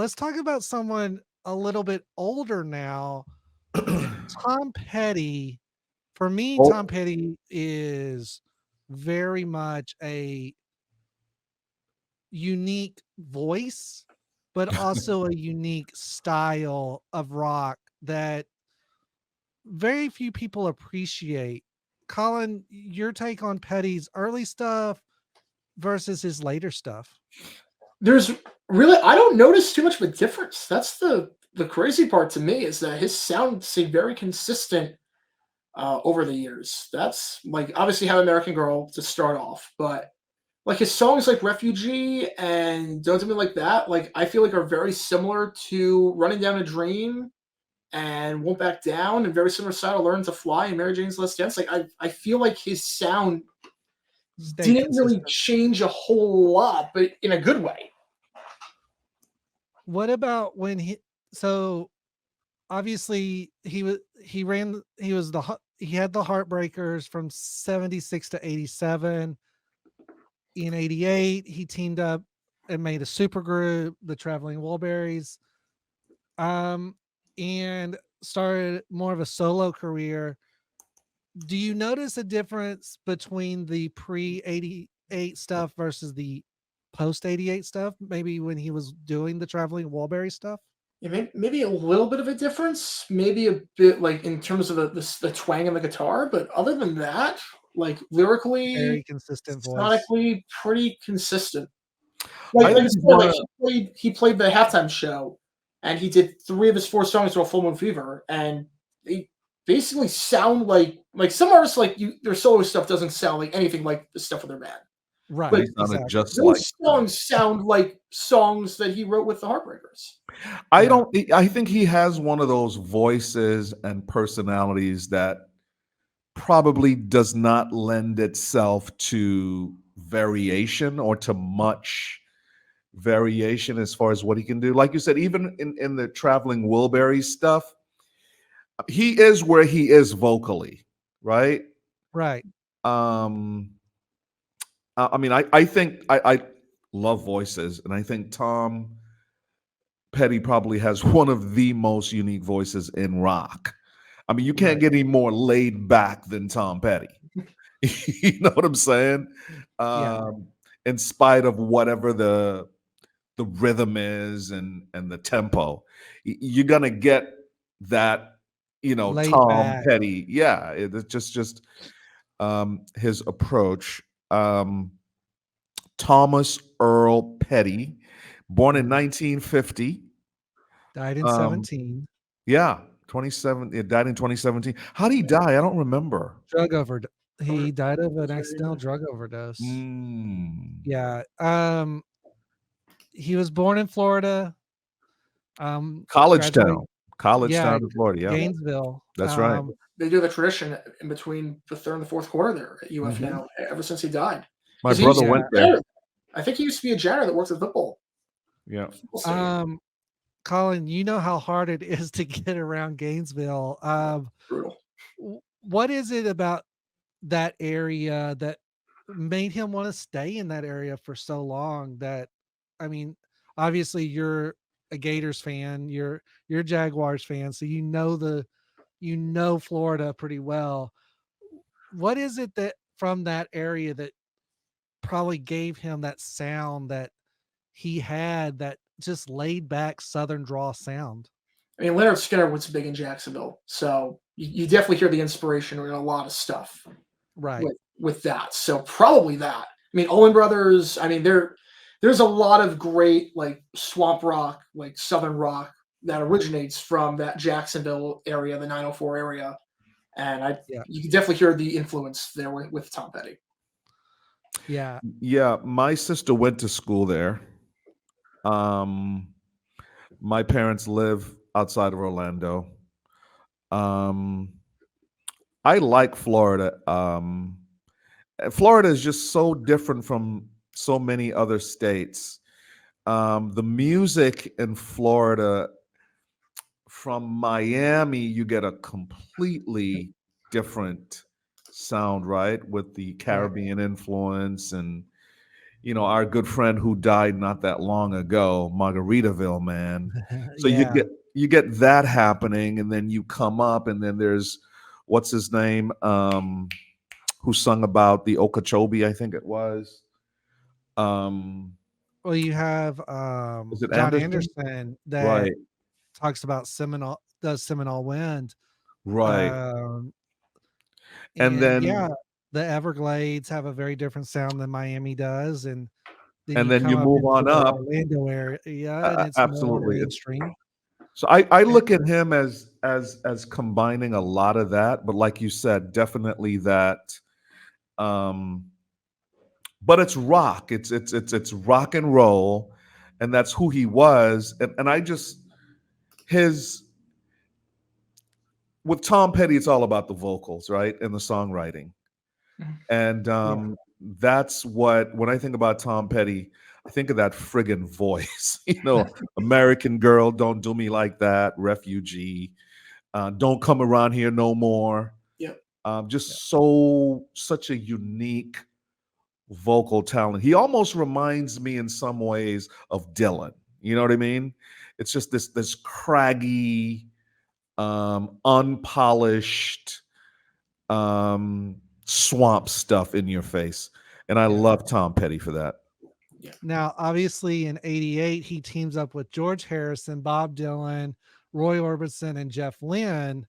let's talk about someone a little bit older now. Tom Petty. For me, Tom Oh, Petty is very much a unique voice, but also a unique style of rock that very few people appreciate. Colin, your take on Petty's early stuff versus his later stuff. There's really I don't notice too much of a difference. That's the crazy part to me is that his sound stayed very consistent over the years. That's like obviously have American Girl to start off, but like his songs like Refugee and Don't Do Me Like That, like I feel like are very similar to Running Down a Dream and Won't Back Down and very similar style Learn to Fly and Mary Jane's Last Dance. Like I feel like his sound Stayed didn't really consistent. change a whole lot, but in a good way. What about when so obviously he was he had the Heartbreakers from 76 to 87. In 88 he teamed up and made a super group, the Traveling Wilburys, um and started more of a solo career. Do you notice a difference between the pre 88 stuff versus the post 88 stuff, maybe when he was doing the Traveling Wilbury stuff? Yeah, maybe a little bit of a difference, maybe a bit like in terms of the twang on the guitar, but other than that, like lyrically, Very consistent voice. sonically, pretty consistent. I Like I think said, he's one like of he played the halftime show, and he did three of his four songs to a Full Moon Fever, and they basically sound like some artists like you their solo stuff doesn't sound like anything like the stuff with their band, but Right, he sounded exactly. just like those that. songs sound like songs that he wrote with the Heartbreakers. I Yeah. don't. I think he has one of those voices and personalities that probably does not lend itself to variation or to much variation as far as what he can do. Like you said, even in the Traveling Wilbury stuff, he is where he is vocally, right? Right. Um, I mean, I think I love voices, and I think Tom Petty probably has one of the most unique voices in rock. I mean, you can't Right. get any more laid back than Tom Petty. You know what I'm saying? Yeah. Um, in spite of whatever the rhythm is and the tempo, you're gonna get that. Laid Tom back. Petty. Yeah, it's just his approach. Um, Thomas Earl Petty, born in Mhm. 1950. Died in Um, 17. yeah, 27. It died in 2017. How did he die? I don't remember. Drug overd Or- He died of an accidental drug overdose. Mm. Yeah. He was born in Florida. College Graduated. Town. College Yeah, Town in Florida. Yeah, Yeah, Gainesville. that's right. they do the tradition in between the third and the fourth quarter there at UF Mhm. now, ever since he died. My Because he brother used to be Yeah. went a there. janitor. I think he used to be a janitor that worked at the Yeah. football stadium. Um, Colin, you know how hard it is to get around Gainesville. Brutal. What is it about that area that made him want to stay in that area for so long? That, I mean, obviously you're a Gators fan, you're a Jaguars fan, so you know Florida pretty well. What is it that from that area that probably gave him that sound that he had, that just laid back Southern draw sound? I mean, Leonard Skinner was big in Jacksonville, so you definitely hear the inspiration in a lot of stuff Right. with that. So probably that. I mean, Olin Brothers. I mean, there's a lot of great like swamp rock, like southern rock that originates from that Jacksonville area, the 904 area, and I Yeah. you can definitely hear the influence there with Tom Petty. Yeah. Yeah, my sister went to school there. Um, my parents live outside of Orlando. Um, I like Florida. Florida is just so different from so many other states. The music in Florida, from Miami, you get a completely different sound, right? With the Right. Caribbean influence, and our good friend who died not that long ago, Margaritaville, man. So Yeah. you get that happening, and then you come up, and then there's what's his name, who sung about the Okeechobee, I think it was. Um, Well, you have is it John Anderson? Anderson that Right, talks about Seminole Wind. right. Um, And and then yeah, the Everglades have a very different sound than Miami does. And then and you then come you up move into on the up. Orlando area and it's more Absolutely. mainstream. So I And look at him as combining a lot of that, but like you said, definitely that. Um, but it's rock. It's rock and roll, and that's who he was. And I just his with Tom Petty, it's all about the vocals, right, and the songwriting. Mhm. And yeah, that's what when I think about Tom Petty, I think of that friggin' voice. American Girl, Don't Do Me Like That, Refugee, Don't Come Around Here No More. Yep. yeah. Just such a unique vocal talent. He almost reminds me in some ways of Dylan. You know what I mean? It's just this craggy, unpolished, swamp stuff in your face. And I Yeah. love Tom Petty for that. Yeah. Now, obviously, in '88, he teams up with George Harrison, Bob Dylan, Roy Orbison, and Jeff Lynne.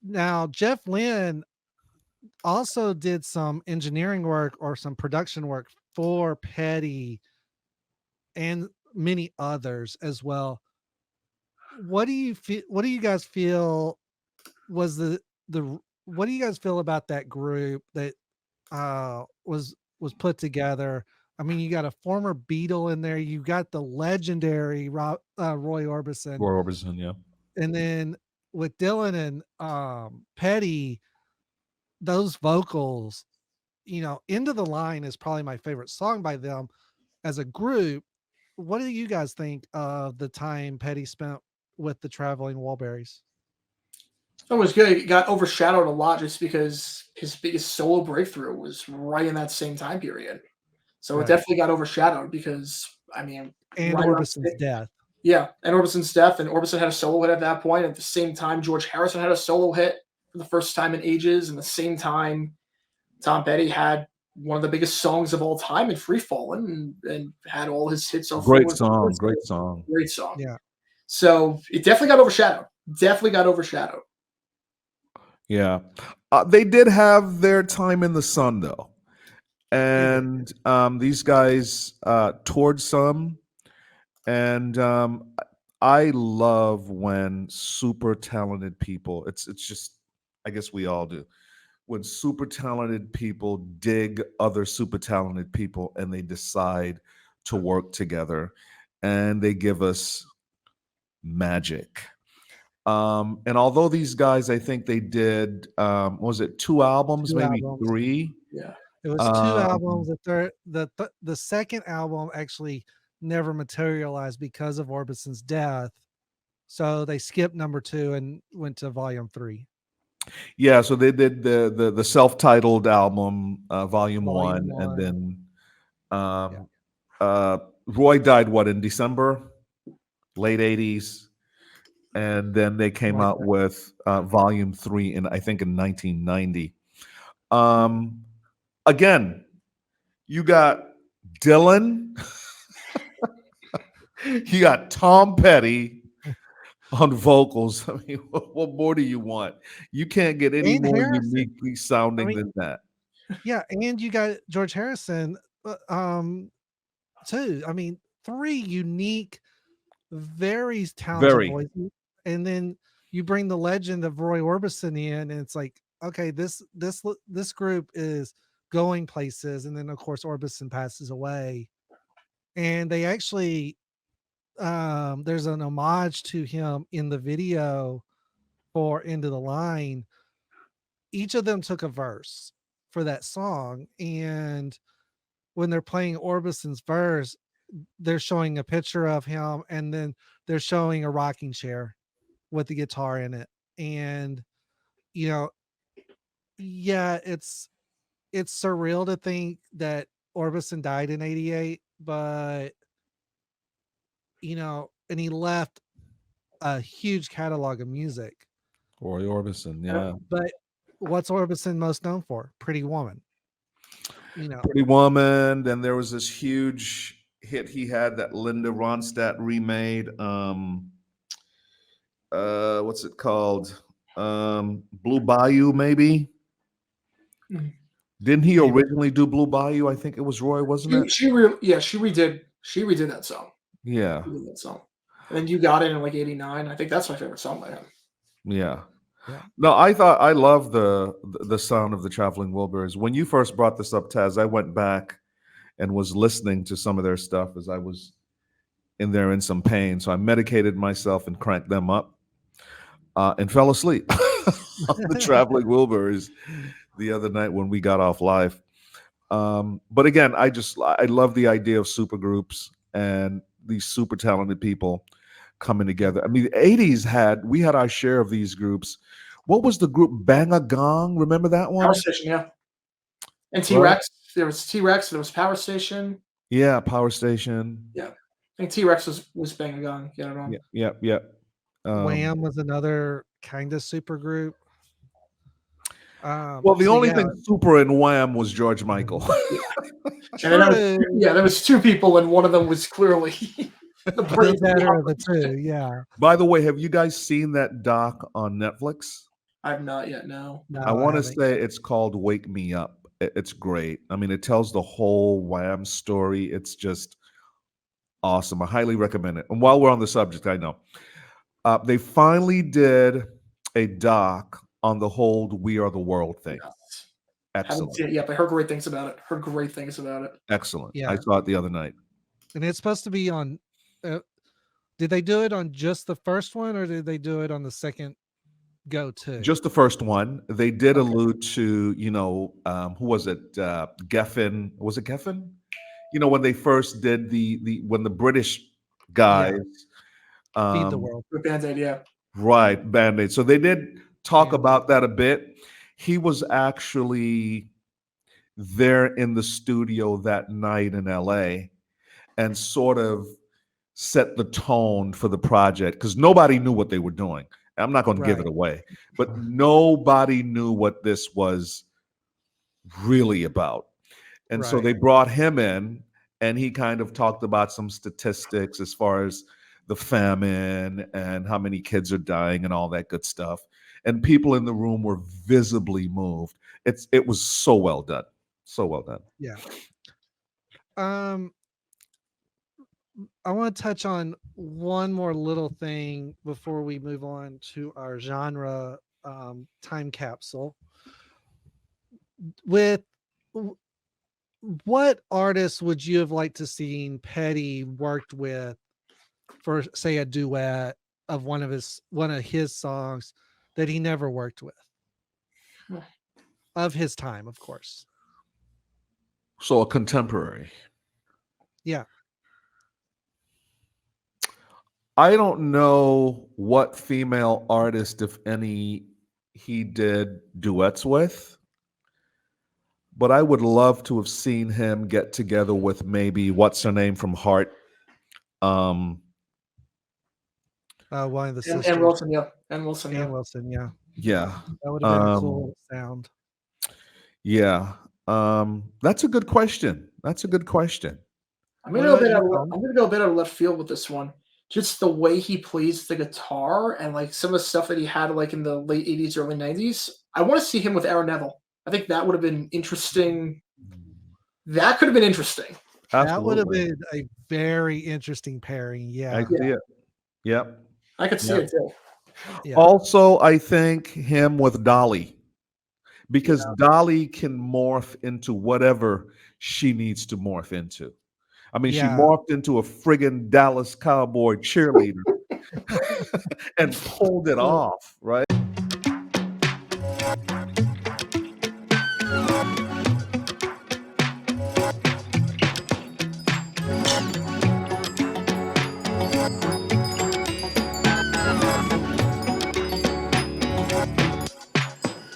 Now, Jeff Lynne also did some engineering work or some production work for Petty and many others as well. What do you feel? What do you guys feel was the what do you guys feel about that group that was put together? I mean, you got a former Beatle in there, you got the legendary Roy Orbison, Roy Orbison, yeah. and then with Dylan and Petty, those vocals, Into the Line is probably my favorite song by them as a group. What do you guys think of the time Petty spent with the Traveling Wilburys? It was good. It got overshadowed a lot just because his biggest solo breakthrough was right in that same time period. So it Right. definitely got overshadowed because I mean, And right around Orbison's death. yeah, and Orbison's death, and Orbison had a solo hit at that point. At the same time, George Harrison had a solo hit for the first time in ages, and the same time, Tom Petty had one of the biggest songs of all time in Free Fallin' and had all his hits off Great Rolling song, Stones. great song. Great song. Yeah. So it definitely got overshadowed. Definitely got overshadowed. Yeah. They did have their time in the sun though. They did. And these guys toured some. And I love when super talented people, it's just, I guess we all do, when super talented people dig other super talented people and they decide to work together and they give us magic. And although these guys, I think they did, was it 2 albums, 2 maybe albums. 3? Yeah. It was 2 albums. Um, The second album actually never materialized because of Orbison's death, so they skipped number 2 and went to volume 3. yeah, so they did the self-titled album, volume Volume 1, and 1. then Yeah, um, Roy died what in December, late '80s, and then they something came like out that. with volume 3 in I think in 1990. Um, Again, you got Dylan, you got Tom Petty on vocals. I mean, what more do you want? You can't get any And more Harrison. uniquely I sounding mean, than that. yeah, and you got George Harrison, too. I mean, 3 unique, very talented Very. voices, and then you bring the legend of Roy Orbison in, and it's like, okay, this group is going places, and then of course Orbison passes away, and they actually there's an homage to him in the video for Into the Line. Each of them took a verse for that song, and when they're playing Orbison's verse, they're showing a picture of him, and then they're showing a rocking chair with the guitar in it. And you know, yeah, it's surreal to think that Orbison died in 88, but and he left a huge catalog of music. Roy Orbison, yeah. But what's Orbison most known for? Pretty Woman. Pretty Woman. Then there was this huge hit he had that Linda Ronstadt remade. What's it called? Blue Bayou, maybe. Mhm. Didn't he Maybe. originally do Blue Bayou? I think it was Roy, wasn't it? She redid that song. Yeah, She did that song. And then You Got It in like '89. I think that's my favorite song by him. yeah. Yeah. No, I love the sound of the Traveling Wilburys. When you first brought this up, Taz, I went back and was listening to some of their stuff as I was in there in some pain. So I medicated myself and cranked them up and fell asleep on the Traveling Wilburys the other night when we got off live. But again, I love the idea of supergroups and these super talented people coming together. I mean, the 80s we had our share of these groups. What was the group Bang a Gong? Remember that one? Power Station, yeah. And T-Rex. There was T-Rex, there was Power Station. Yeah, Power Station. Yeah. I think T-Rex was Bang a Gong. Get it wrong. Yeah. Wham was another kind of super group. Well, the only thing super in Wham was George Michael. And then there was two people, and one of them was clearly the better of the two. Yeah. By the way, have you guys seen that doc on Netflix? I've not yet. No. I want to say it's called Wake Me Up. It's great. I mean, it tells the whole Wham story. It's just awesome. I highly recommend it. And while we're on the subject, I know they finally did a doc on the whole "We Are the World" thing. Yes. Excellent. I heard great things about it. Excellent. Yeah. I saw it the other night. And it's supposed to be on. Did they do it on just the first one, or did they do it on the second go too? Just the first one. They did allude to, who was it? Geffen. Was it Geffen? When they first did when the British guys Feed the World. With Band-Aid, yeah. Right, Band-Aid. So they did talk about that a bit. He was actually there in the studio that night in LA and sort of set the tone for the project because nobody knew what they were doing. I'm not going to give it away, but nobody knew what this was really about. And so they brought him in and he kind of talked about some statistics as far as the famine and how many kids are dying and all that good stuff. And people in the room were visibly moved. It was so well done. So well done. Yeah. I want to touch on one more little thing before we move on to our genre time capsule. With what artists would you have liked to seen Petty worked with for, say, a duet of one of his songs that he never worked with? Of his time, of course. So a contemporary. Yeah. I don't know what female artist, if any, he did duets with, but I would love to have seen him get together with maybe what's her name from Heart. One of the sisters. And Wilson, yeah. Yeah. Yeah. That would have been a cool sound. Yeah. That's a good question. I'm gonna go a bit out of left field with this one. Just the way he plays the guitar and like some of the stuff that he had like in the late 80s, early 90s. I want to see him with Aaron Neville. I think that would have been interesting. That could have been interesting. Absolutely. That would have been a very interesting pairing. Yeah. I see it. Yep. I could see it too. Yeah. Also, I think him with Dolly, because Dolly can morph into whatever she needs to morph into. I mean, she morphed into a friggin' Dallas Cowboy cheerleader and pulled it off, right?